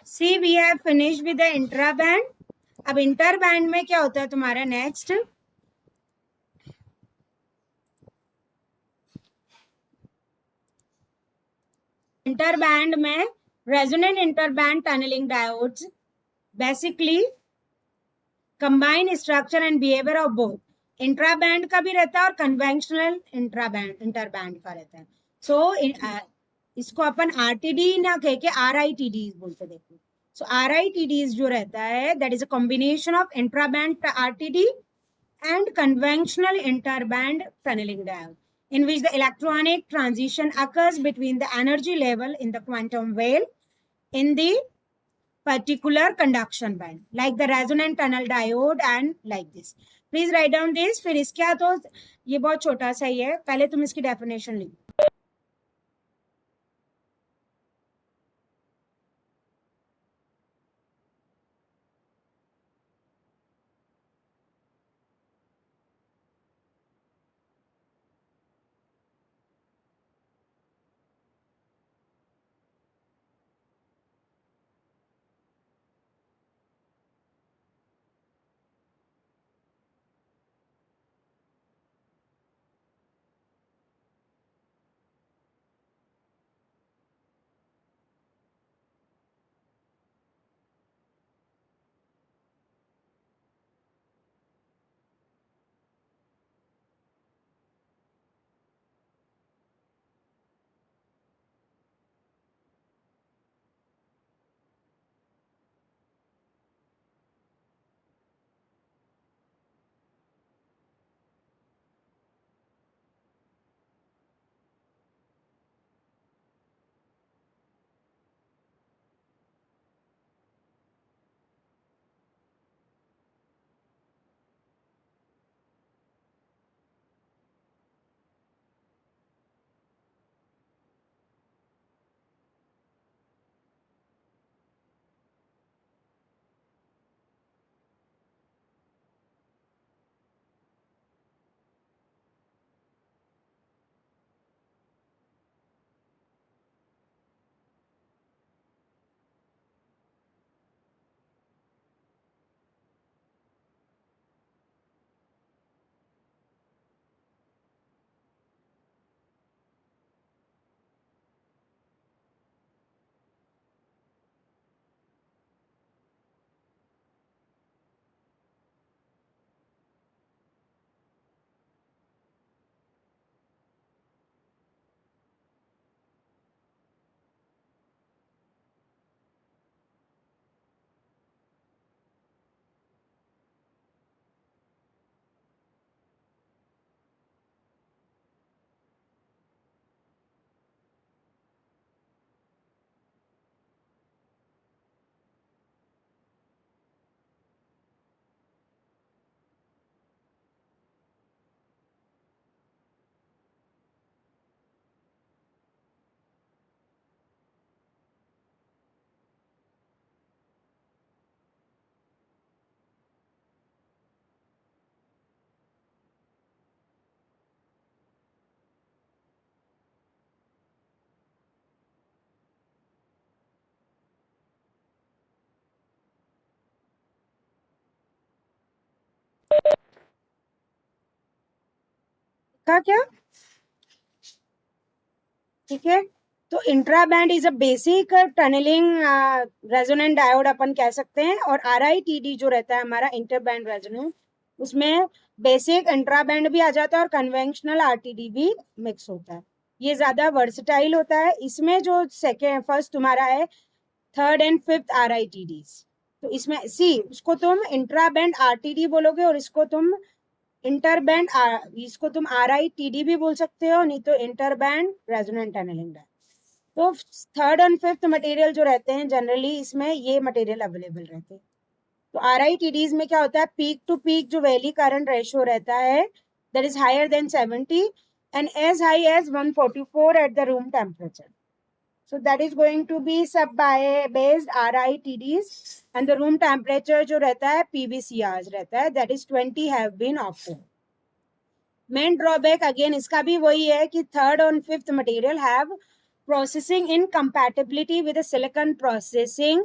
C we have finish with the intra band. अब inter band में क्या होता है तुम्हारा नेक्स्ट? इंटर बैंड में resonant inter band tunneling diodes basically combine structure and behaviour of both. Intra band का भी रहता है और कन्वेंशनल इंटर बैंड का रहता है. सो इसको अपन आरटीडी ना कह के आरआईटीडी बोलते. देखो, सो आरआईटीडी जो रहता है that is a combination of intra band RTD and conventional interband tunneling diode, in which the electronic transition occurs between the energy level in the quantum wave in the particular conduction band, like the resonant tunnel diode and like this. Please write down this. फिर इसका तो ये बहुत छोटा सा ही है, पहले तुम इसकी डेफिनेशन लिखो. का क्या? ठीक है. तो intra band is a basic tunneling resonant diode अपन कह सकते हैं, और आरआईटीडी जो रहता है हमारा इंटर बैंड रेजोनेंट, उसमें बेसिक इंट्रा बैंड भी आ जाता है और कन्वेंशनल आरटीडी भी मिक्स होता है. ये ज्यादा वर्सटाइल होता है. इसमें जो सेकेंड फर्स्ट तुम्हारा है थर्ड एंड फिफ्थ आरआईटीडी, तो इसमें सी उसको तुम इंट्रा बैंड आरटीडी बोलोगे और इसको तुम इंटर बैंड इसको तुम आरआईटीडी भी बोल सकते हो, नहीं तो inter band resonant tunneling diode. तो थर्ड एंड फिफ्थ मटेरियल जो रहते हैं जनरली इसमें ये मटेरियल अवेलेबल रहते हैं. तो आरआईटीडीज में क्या होता है, पीक टू पीक जो वैली करंट रेशियो रहता है that is higher then 70 and as high as 144 at the room temperature. So that is going to be sub based RITDs, and the room temperature जो रहता है PVCRs रहता है that is 20 have been obtained. Main drawback again इसका भी वही है कि third and fifth material have processing incompatibility with the silicon processing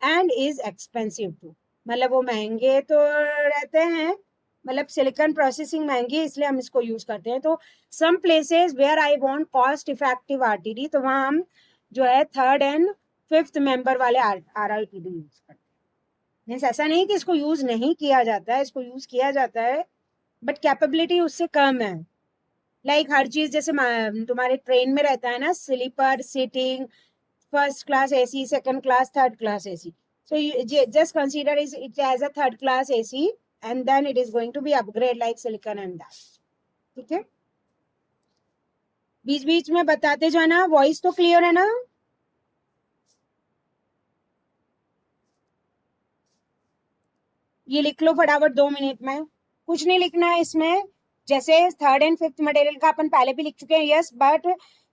and is expensive too, मतलब वो महंगे तो रहते हैं, मतलब सिलिकॉन प्रोसेसिंग महंगी है इसलिए हम इसको यूज करते हैं। तो some places where I want cost effective RTD, तो वहाँ हम जो है थर्ड एंड फिफ्थ मेंबर वाले आरआईटीडी यूज करते हैं। मीन्स ऐसा नहीं कि इसको यूज नहीं किया जाता है, इसको यूज किया जाता है, बट कैपेबिलिटी उससे कम है। लाइक हर चीज जैसे तुम्हारे ट्रेन में रहता है ना, sleeper seating, first class AC, second class, third class AC. So you just consider it as a third class AC, and then it is going to be upgrade like silicon and that. ठीक है, बीच बीच में बताते जाना। Voice तो clear है ना? ये लिख लो फटाफट 2 मिनट में, कुछ नहीं लिखना है इसमें। जैसे थर्ड एंड फिफ्थ मटेरियल का अपन पहले भी लिख चुके हैं, yes, but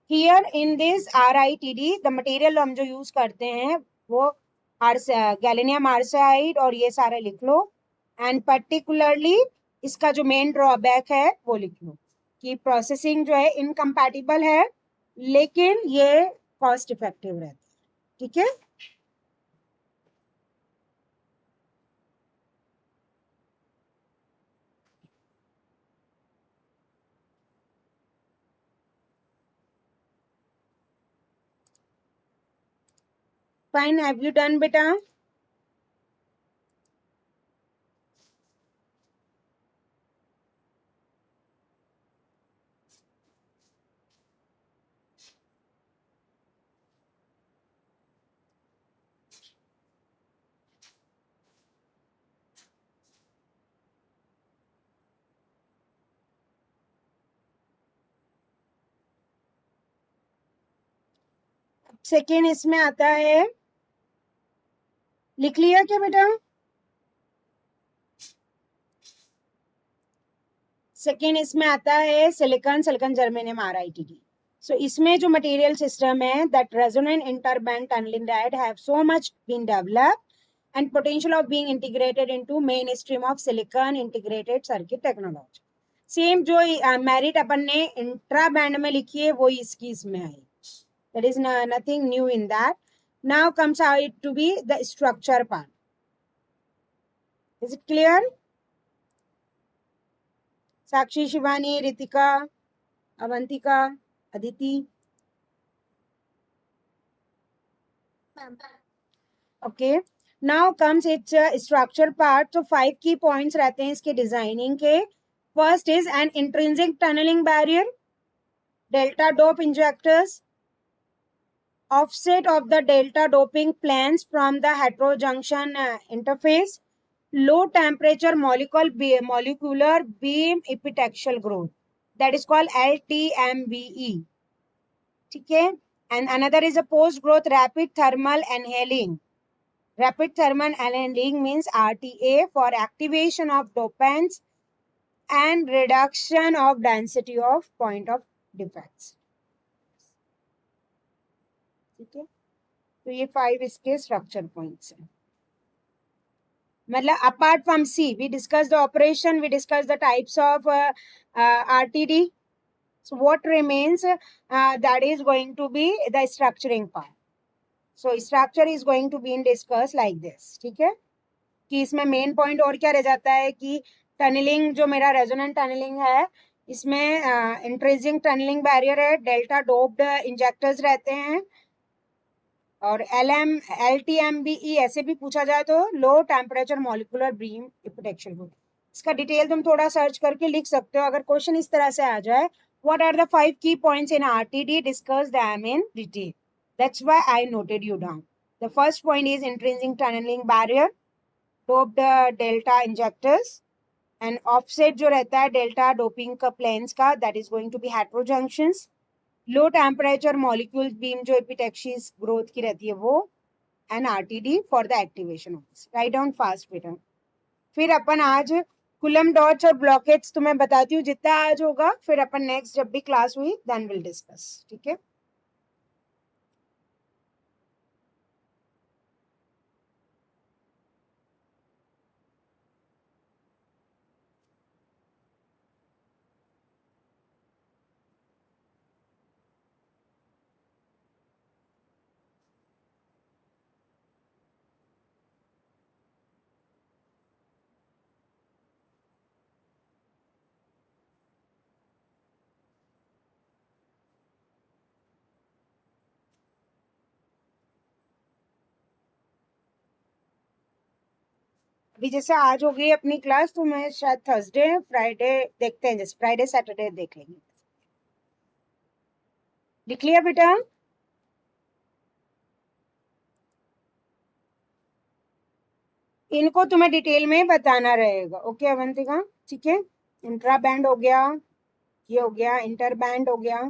here in this RITD the material हम जो यूज करते हैं वो गैलेनियम आर्साइड, और ये सारे लिख लो। एंड पर्टिकुलरली इसका जो मेन ड्रॉबैक है वो लिख लो कि प्रोसेसिंग जो है इनकम्पैटिबल है, लेकिन ये कॉस्ट इफेक्टिव रहता है। ठीक है, फाइन, हैव यू डन बेटा? सेकेंड इसमें आता है, लिख लिया क्या बेटा? सेकेंड इसमें आता है silicon, silicon germanium RITD। So इसमें जो मटेरियल सिस्टम है, that resonant interband tunneling diode have so much been developed and potential of being integrated into mainstream of silicon integrated circuit technology. Same जो merit अपन ने intra band में लिखी है वो इसकी इसमें आई। That is nothing new in that. Now comes out to be the structure part. Is it clear? Sakshi, Shivani, Ritika, Avantika, Aditi. Okay, now comes its structure part. So 5 key points रहते हैं इसके डिजाइनिंग के। First is an intrinsic tunneling barrier, delta dope injectors, offset of the delta doping planes from the heterojunction interface, low temperature molecular beam epitaxial growth, that is called LTMBE. ठीक है, and another is a post growth rapid thermal annealing. Rapid thermal annealing means RTA for activation of dopants and reduction of density of point of defects. ठीक है, तो ये 5 इसके structure points हैं। मतलब apart from see we discuss the operation, we discuss the types of RTD. So what remains, that is going to be the structuring part. So structure is going to be discussed like this. ठीक है, कि इसमें main point और क्या रह जाता है कि टनलिंग जो मेरा रेजोनेंट टनलिंग है, इसमें इंट्रेंसिक टनलिंग बैरियर है, डेल्टा डोप्ड इंजेक्टर्स रहते हैं, और LTMBE ऐसे भी पूछा जाए तो low temperature molecular beam protection group. इसका डिटेल तुम थोड़ा सर्च करके लिख सकते हो अगर क्वेश्चन इस तरह से आ जाए। What are the 5 key points in RTD? Discuss them in detail. That's why I noted you down. The first point is intrinsic tunneling barrier, doped delta injectors, and offset जो रहता है डेल्टा डोपिंग का planes का, that is going to be heterojunctions, low temperature molecule beam जो epitaxy growth की रहती है वो, and RTD for the activation of this. Right down fast बेटा। फिर अपन आज कुलम डॉट्स और ब्लॉकेट्स तुम्हें बताती हूँ जितना आज होगा, फिर अपन नेक्स्ट जब भी क्लास हुई देन विल डिस्कस। ठीक है, अभी जैसे आज हो गई अपनी क्लास, तो मैं शायद थर्सडे फ्राइडे देखते हैं, जैसे फ्राइडे सैटरडे देख लेंगे। लिख लिया बेटा? इनको तुम्हें डिटेल में बताना रहेगा। ओके अवंतिका, ठीक है। इंट्रा बैंड हो गया, ये हो गया, इंटर बैंड हो गया।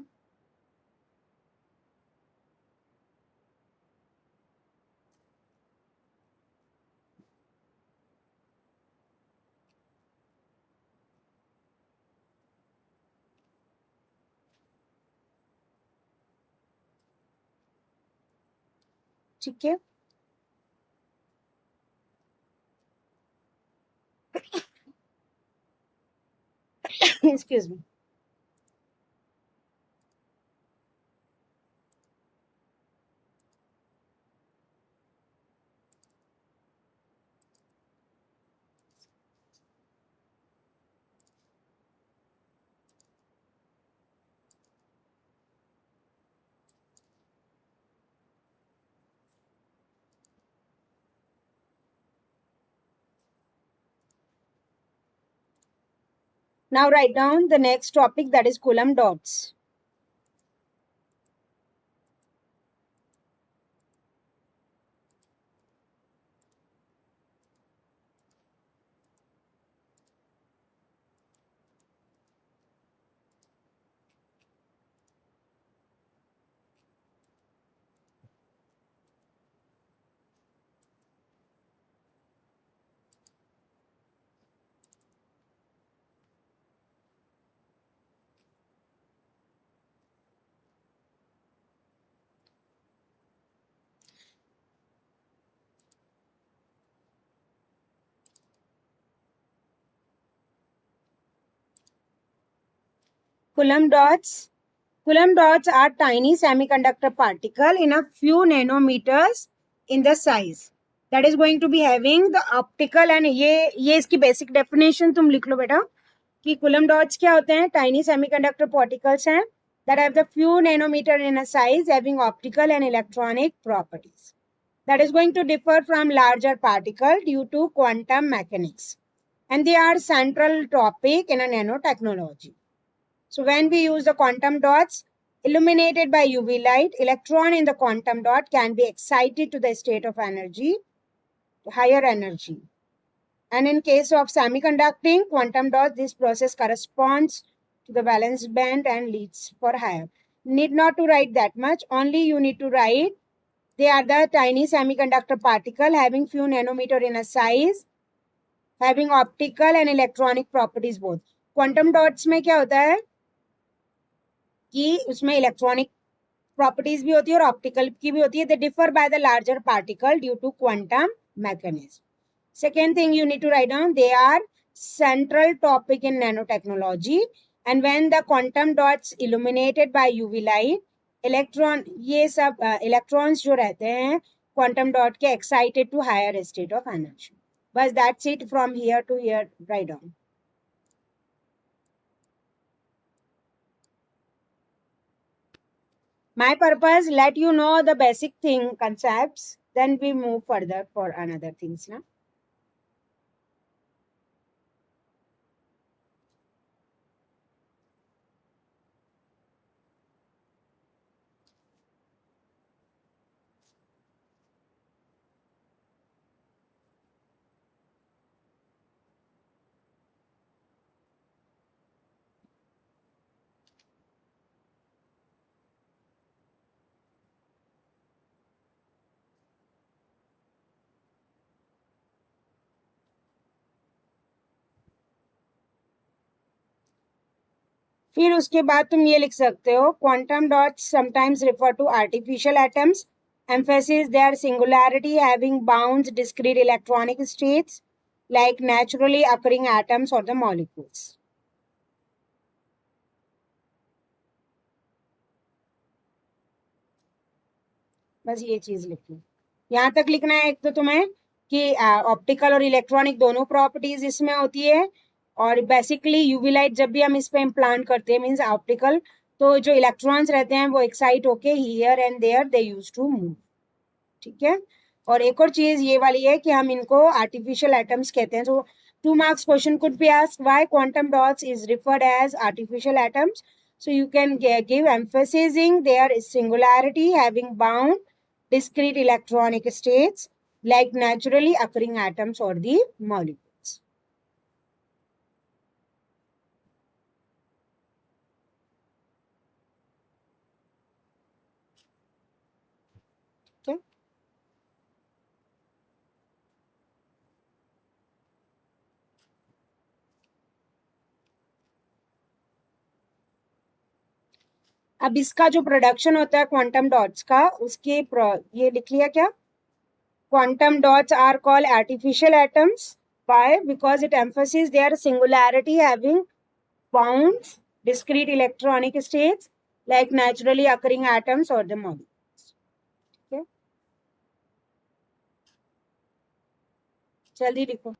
ठीक है। Excuse me. Now write down the next topic, that is Coulomb dots. Coulomb dots. Coulomb dots are tiny semiconductor particle in a few nanometers in the size. That is going to be having the optical and ये इसकी basic definition तुम लिख लो बेटा कि Coulomb dots क्या होते हैं? Tiny semiconductor particles हैं that have the few nanometer in a size, having optical and electronic properties. That is going to differ from larger particle due to quantum mechanics, and they are central topic in a nanotechnology. So when we use the quantum dots illuminated by UV light, electron in the quantum dot can be excited to the state of energy, higher energy. And in case of semiconducting quantum dots, this process corresponds to the valence band and leads for higher. Need not to write that much, only you need to write they are the tiny semiconductor particle having few nanometer in a size, having optical and electronic properties both. Quantum dots में क्या होता है कि उसमें electronic properties भी होती है और ऑप्टिकल की भी होती है. They differ by the larger particle due to quantum mechanism. Second thing you need to write down, they are central topic in nanotechnology, and when the quantum dots illuminated by UV light, electron ये सब electrons जो रहते हैं quantum dot के excited to higher state of energy. बस that's it from here to here. Write down. My purpose, let you know the basic thing concepts, then we move further for another things ना. फिर उसके बाद तुम ये लिख सकते हो, quantum dots sometimes refer to artificial atoms, emphasis their singularity having bounds discrete electronic states like naturally occurring atoms or the molecules. बस ये चीज लिखनी, यहाँ तक लिखना है. एक तो तुम्हें कि ऑप्टिकल और इलेक्ट्रॉनिक दोनों प्रॉपर्टीज इसमें होती है, और बेसिकली यूवी लाइट जब भी हम इस पे इम्प्लांट करते हैं मींस ऑप्टिकल, तो जो इलेक्ट्रॉन्स रहते हैं वो एक्साइट होके here and there they use to move. ठीक है. और एक और चीज ये वाली है कि हम इनको आर्टिफिशियल एटम्स कहते हैं. तो 2 marks question could be asked why quantum dots is referred as artificial atoms. So you can give emphasizing their singularity having bound discrete electronic states like naturally occurring atoms or the molecules. Okay. अब इसका जो production होता है quantum dots का, उसके ये लिख लिया क्या? Quantum dots are called artificial atoms. Why? Because it emphasizes their singularity having bound discrete electronic states like naturally occurring atoms or the molecules. Okay? जल्दी लिखो.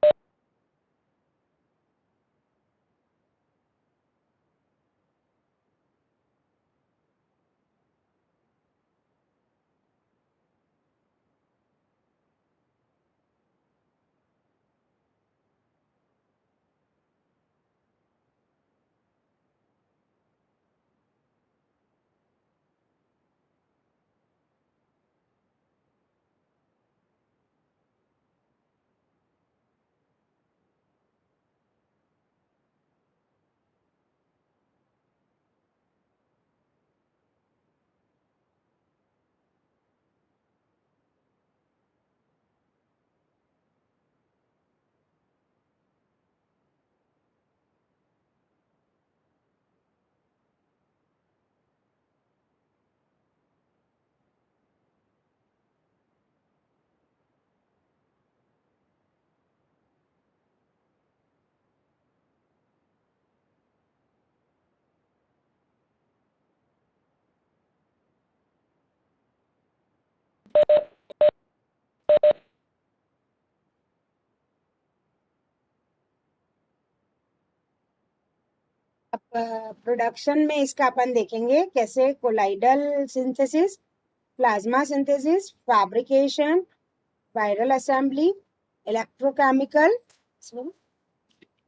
अब प्रोडक्शन में इसका अपन देखेंगे कैसे colloidal synthesis, plasma synthesis, fabrication, viral assembly, electrochemical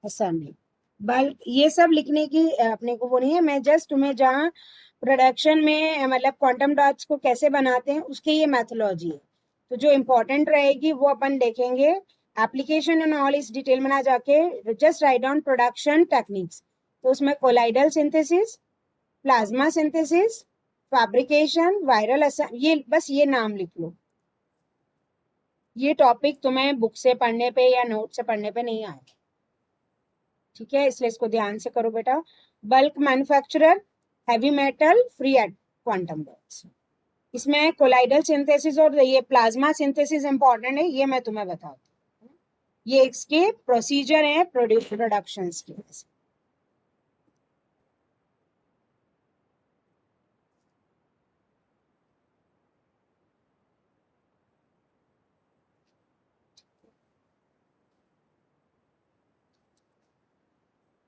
assembly. Bulk ये सब लिखने की अपने को वो नहीं है. मैं जस्ट तुम्हें जहाँ प्रोडक्शन में मतलब क्वांटम डॉट्स को कैसे बनाते हैं उसकी ये मैथोलॉजी है. तो जो इम्पोर्टेंट रहेगी वो अपन देखेंगे. एप्लीकेशन एंड ऑल इस डिटेल में ना जाके just write down production techniques. तो उसमें colloidal synthesis, plasma synthesis, fabrication, viral assembly, ये बस ये नाम लिख लो. ये टॉपिक तुम्हें बुक से पढ़ने पे या नोट से पढ़ने पे नहीं आएगा. ठीक है, इसलिए इसको ध्यान से करो बेटा. Bulk manufacturer, heavy metal, free at quantum dots. इसमें कोलाइडल सिंथेसिस और ये प्लाज्मा सिंथेसिस इंपॉर्टेंट है, ये मैं तुम्हें बताती हूँ. ये इसके प्रोसीजर है प्रोडक्शन के.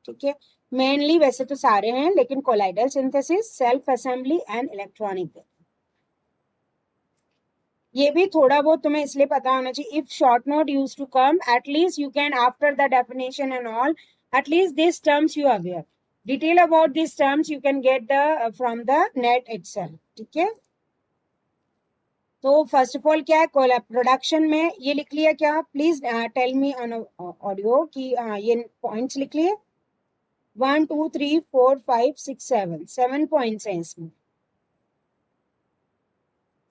ठीक है, मेनली वैसे तो सारे हैं लेकिन colloidal synthesis, self assembly and electronic, ये भी थोड़ा बहुत तुम्हें इसलिए पता होना चाहिए. If short note use to come at least you can after the definition and all at least this terms you aware. Detail about this terms you can get the from the net itself. ठीक है, तो first of all क्या है production में, ये लिख लिया क्या? Please tell me on audio कि ये पॉइंट्स लिख लिए. 1 2 3 4 5 6 7 7 पॉइंट्स हैं इसमें.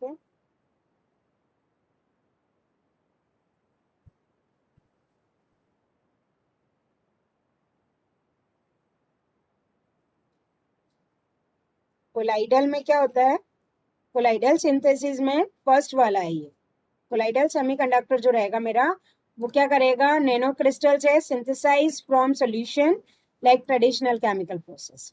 okay? कोलाइडल में क्या होता है? कोलाइडल सिंथेसिस में फर्स्ट वाला है ये. कोलाइडल सेमीकंडक्टर जो रहेगा मेरा, वो क्या करेगा? नैनो क्रिस्टल से synthesize from solution like traditional chemical process.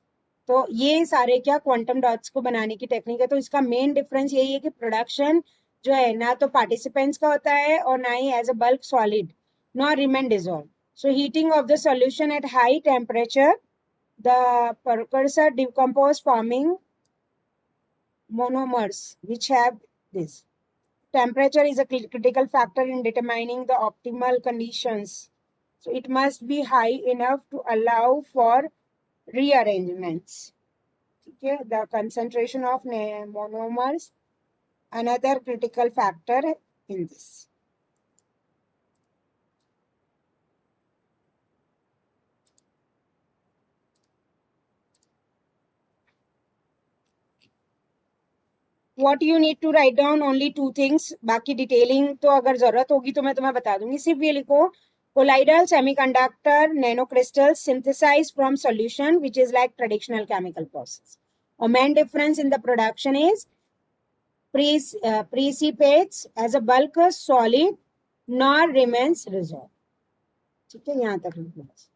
तो ये सारे क्या क्वांटम डॉट्स को बनाने की टेक्निक है. तो इसका मेन डिफरेंस यही है कि प्रोडक्शन जो है ना तो पार्टिसिपेंट्स का होता है और ना ही as a bulk solid, not remain dissolve. So heating of the solution at high temperature, the precursor decompose forming monomers which have this. temperature is a critical factor in determining the optimal conditions. So it must be high enough to allow for rearrangements. Okay, the concentration of monomers, another critical factor in this. What you need to write down only two things. बाकी detailing तो अगर जरूरत होगी तो मैं तुम्हें बता दूंगी. सिर्फ ये लिखो colloidal semiconductor nanocrystals synthesized from solution which is like traditional chemical process. A main difference in the production is precipitates as a bulk solid nor remains resolved. ठीक है, यहाँ तक लिखो बस.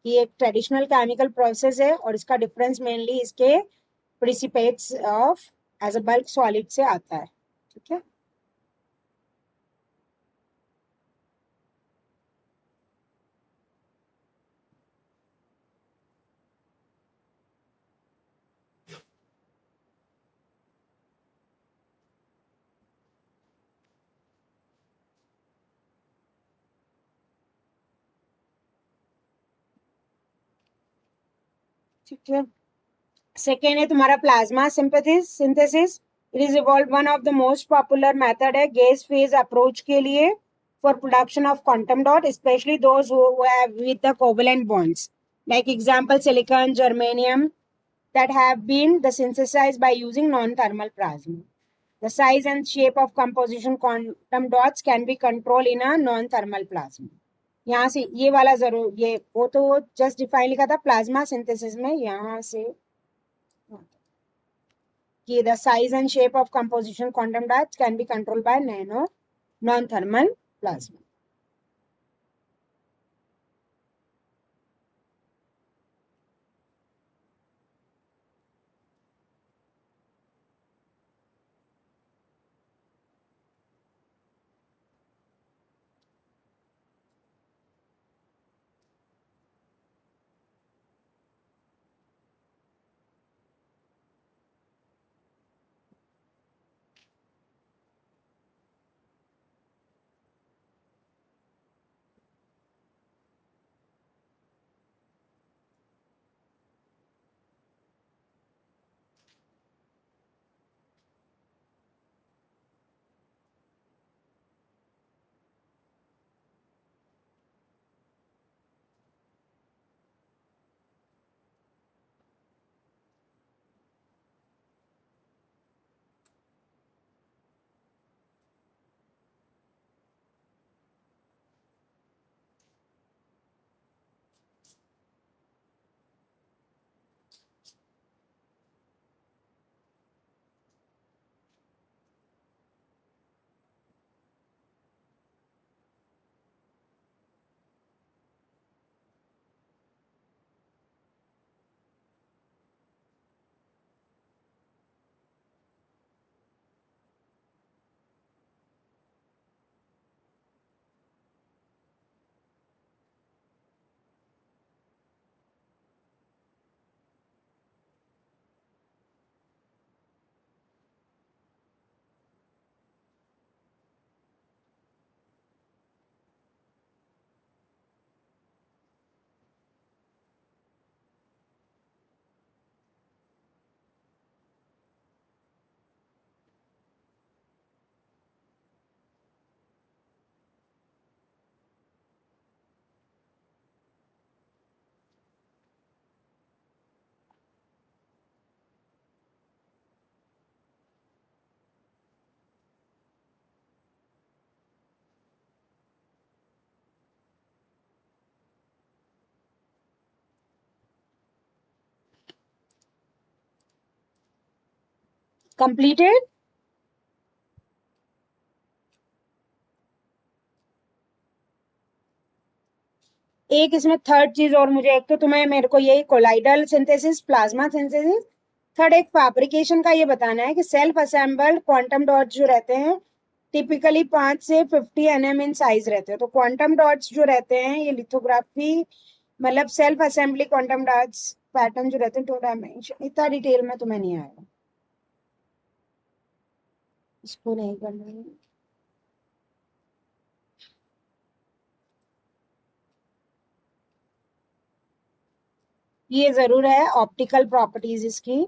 ये एक ट्रेडिशनल केमिकल प्रोसेस है और इसका डिफरेंस मेनली इसके precipitates of as a bulk solid से आता है. ठीक है, ठीक है. सेकेंड है तुम्हारा plasma synthesis. It is evolve one of the most popular method है गैस फेज अप्रोच के लिए for production of quantum dot, specially those who have with the covalent bonds like example silicon, germanium that have been the synthesized by using non-thermal plasma. The size and shape of composition quantum dots can be controlled in a non-thermal plasma. यहाँ से ये वाला जरूर, ये वो तो just define लिखा था प्लाज्मा सिंथेसिस में. यहाँ से कि the size and shape of composition quantum dots can be controlled by nano non-thermal plasma. Completed. एक इसमें थर्ड चीज और मुझे, एक तो तुम्हें मेरे को यही colloidal synthesis, plasma synthesis, third एक फैब्रिकेशन का ये बताना है कि सेल्फ असेंबल्ड क्वांटम डॉट जो रहते हैं टिपिकली 5 से 50 nm इन साइज रहते हैं। तो क्वांटम डॉट्स जो रहते हैं ये लिथोग्राफी मतलब self assembly quantum dots pattern जो रहते हैं 2 डायमेंशन, इतना डिटेल में तुम्हें नहीं आएगा, इसको नहीं करना है। ये जरूर है ऑप्टिकल प्रॉपर्टीज इसकी।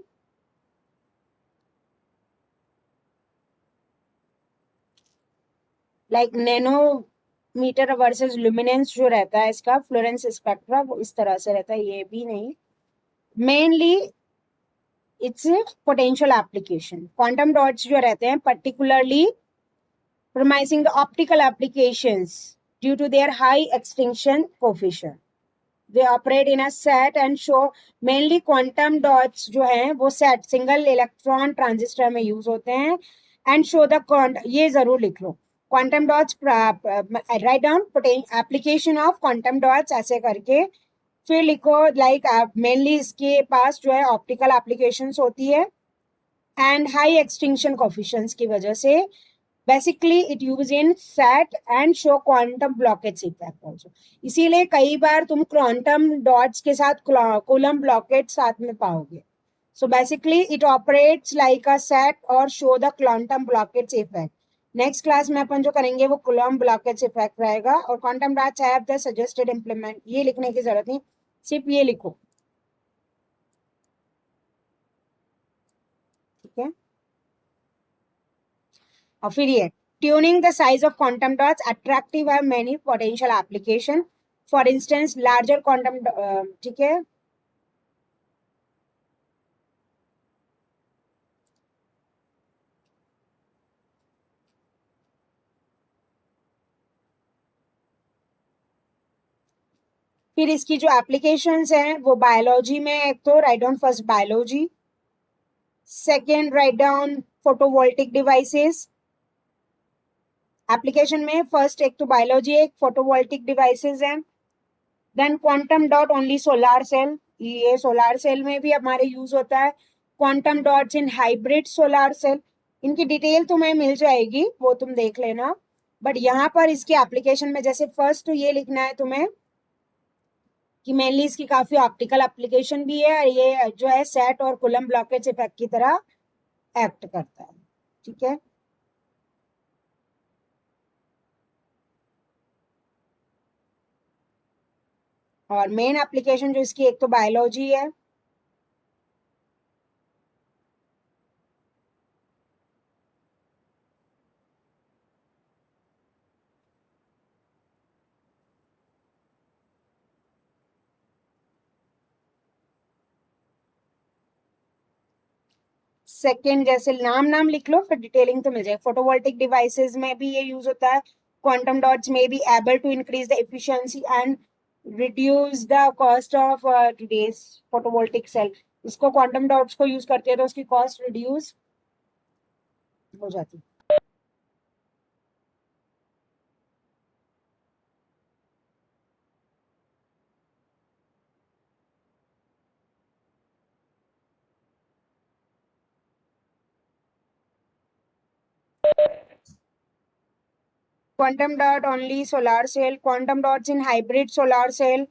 लाइक नैनोमीटर वर्सेस लुमिनेंस जो रहता है इसका फ्लोरेंस स्पेक्ट्रा वो इस तरह से रहता है, ये भी नहीं। Mainly it's potential application. Quantum dots जो रहते हैं particularly promising the optical applications due to their high extinction coefficient. They operate in a set and show mainly quantum dots जो हैं वो set single electron transistor में use होते हैं and show the ये जरूर लिख लो quantum dots, write down application of quantum dots ऐसे करके फिर लिखो like mainly इसके पास जो है optical applications होती है and high extinction coefficients की वजह से basically it use in set and show quantum blockage effect also. इसीलिए कई बार तुम क्वांटम डॉट्स के साथ कूलम ब्लॉकेज साथ में पाओगे। So basically it operates like a set और show the quantum blockage effect. Next class में अपन जो करेंगे वो कूलम ब्लॉकेज इफेक्ट रहेगा। और quantum dots have the suggested implement, ये लिखने की जरूरत नहीं, सिर्फ ये लिखो, ठीक है। और फिर ये tuning the size of quantum dots attractive have many potential application, for instance larger quantum ठीक है। फिर इसकी जो एप्लीकेशंस हैं वो बायोलॉजी में, एक तो write down first biology, second write down photovoltaic devices. Application में फर्स्ट एक तो बायोलॉजी, एक फोटोवोल्टिक डिवाइसेस है। Then quantum dot only solar cell, ये सोलार सेल में भी हमारे यूज होता है। Quantum dots in hybrid solar cell, इनकी डिटेल तुम्हें मिल जाएगी वो तुम देख लेना। बट यहाँ पर इसकी एप्लीकेशन में जैसे फर्स्ट तो ये लिखना है तुम्हें कि मेनली इसकी काफी ऑप्टिकल एप्लीकेशन भी है और ये जो है सेट और कूलम ब्लॉकेज इफेक्ट की तरह एक्ट करता है, ठीक है। और मेन एप्लीकेशन जो इसकी एक तो बायोलॉजी है, सेकेंड जैसे नाम नाम लिख लो फिर डिटेलिंग तो मिल जाएगी। फोटोवोल्टिक डिवाइसेस में भी ये यूज होता है। क्वांटम डॉट्स में be able to increase the efficiency and reduce the cost of today's photovoltaic cell. इसको क्वांटम डॉट्स को यूज करते हैं तो उसकी कॉस्ट रिड्यूस हो जाती है। Quantum dot only solar cell, quantum dots in hybrid solar cell,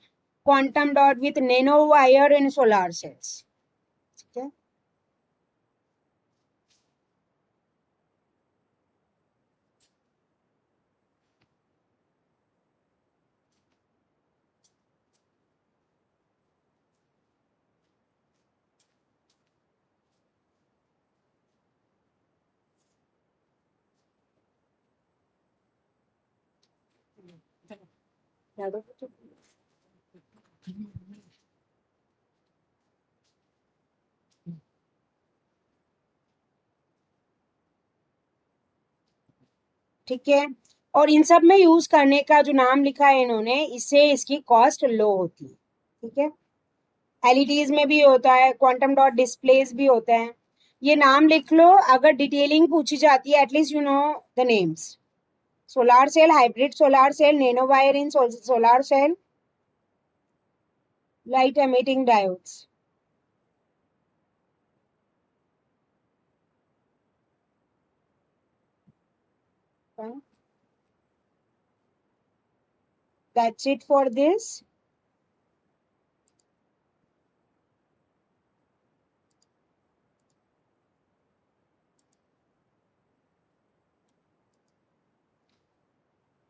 quantum dot with nanowire in solar cells. ठीक है। ठीक है। और इन सब में यूज करने का जो नाम लिखा है इन्होंने, इससे इसकी कॉस्ट लो होती है, ठीक है। एलईडीज में भी होता है, क्वांटम डॉट डिस्प्लेस भी होता है। ये नाम लिख लो, अगर डिटेलिंग पूछी जाती है at least you know the names. Solar cell, hybrid solar cell, nanowire in solar cell, light emitting diodes। Okay. That's it for this.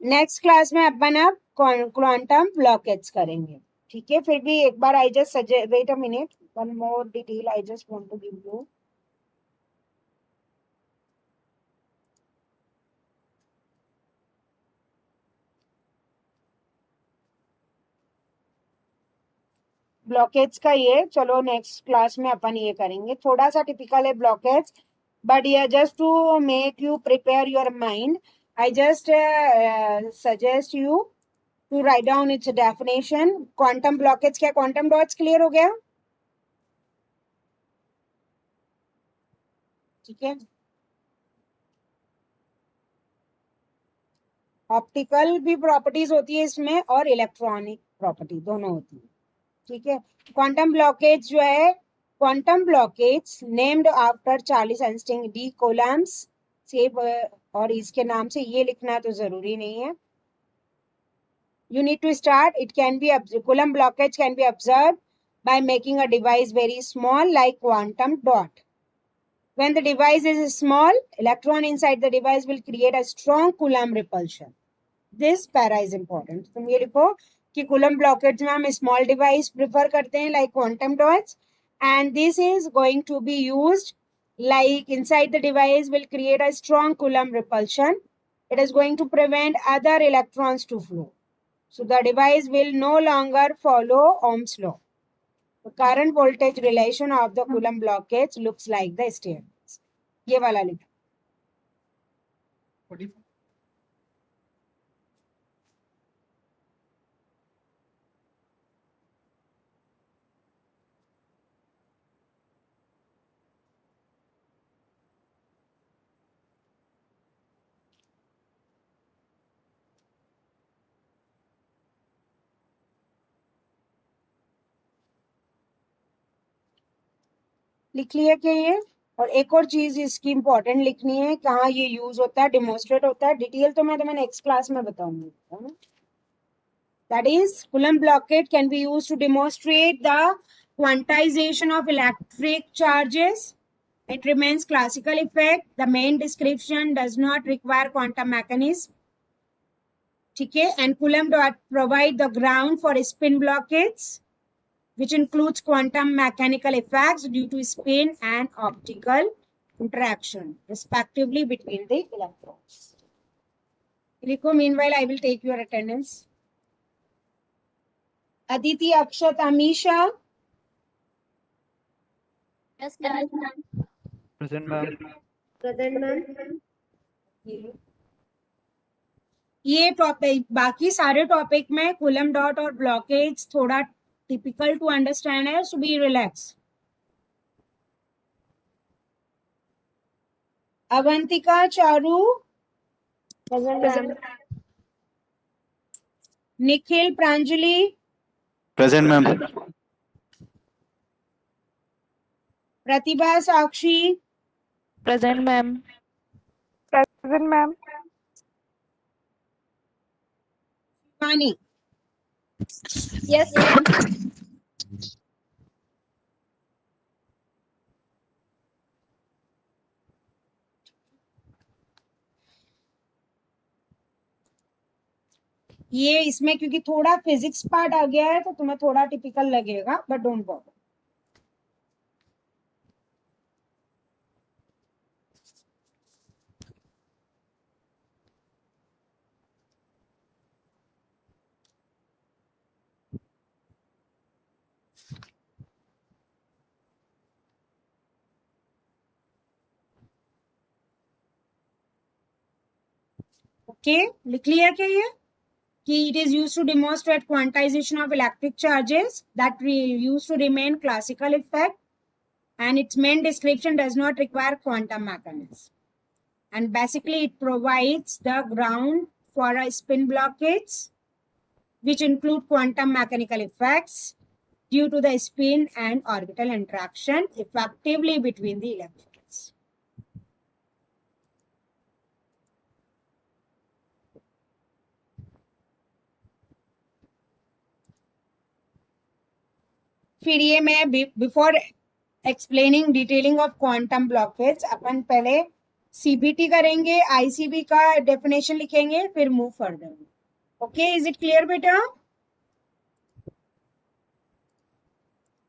Next class में अपन अब क्वांटम ब्लॉकेज करेंगे. ठीक है. फिर भी एक बार I just suggest, wait a minute, one more detail I just want to give you. Blockage का ये चलो नेक्स्ट क्लास में अपन ये करेंगे. थोड़ा सा टिपिकल है blockage, but yeah, just to make you prepare your mind, I just suggest you to write down its definition. Quantum blockage क्या, quantum dots clear हो गया? ठीक है. ऑप्टिकल भी प्रॉपर्टीज होती है इसमें और इलेक्ट्रॉनिक प्रॉपर्टी दोनों होती है. ठीक है. क्वांटम ब्लॉकेज जो है, quantum blockage named after Charles Einstein D coulombs से, और इसके नाम से ये लिखना तो जरूरी नहीं है. You need to start. It can be Coulomb blockage can be observed by making a device very small, like quantum dot. When the device is small, electron inside the device will create a strong Coulomb repulsion. This para is important. तुम ये लिखो कि Coulomb blockage में हम small device prefer करते हैं, like quantum dots, and this is going to be used like inside the device will create a strong Coulomb repulsion. It is going to prevent other electrons to flow. So the device will no longer follow Ohm's law. The current voltage relation of the Coulomb blockage looks like the staircase. ये वाला लिखा. लिख लिया क्या ये? और एक और चीज इसकी इंपॉर्टेंट लिखनी है, कहाँ ये यूज होता है, डेमोन्स्ट्रेट होता है. डिटेल तो मैं तुम्हें नेक्स्ट क्लास में बताऊंगी. That is, Coulomb blockade can be used to demonstrate the quantization of electric charges. It remains classical effect. The main description does not require quantum mechanism. ठीक है. And Coulomb dot provide the ground for spin blockades, which includes quantum mechanical effects due to spin and optical interaction, respectively, between the electrons. Rico, meanwhile, I will take your attendance. Aditi, Akshat, Amisha. Yes, ma'am. Present, ma'am. Present, ma'am. ये topic, बाकी सारे topic में coulomb dot और blockage थोड़ा typical to understand है, so be relax. Avantika, Charu. Nikhil, Pranjali. Present, ma'am. Pratibha, Sakshi. Present, ma'am. Present, ma'am. पानी. Yes, ma'am. ये इसमें क्योंकि थोड़ा फिजिक्स पार्ट आ गया है तो तुम्हें थोड़ा टिपिकल लगेगा, बट डोंट बॉदर. ओके, लिख लिया क्या ये कि it is used to demonstrate quantization of electric charges that we used to remain classical effect, and its main description does not require quantum mechanics, and basically it provides the ground for a spin blockage which include quantum mechanical effects due to the spin and orbital interaction effectively between the electrons. फिर ये मैं before explaining detailing of quantum blockage अपन पहले CBT करेंगे, ICB का definition लिखेंगे, फिर move further. Okay, is it clear बेटा?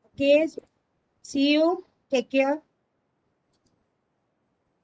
Okay, see you, take care.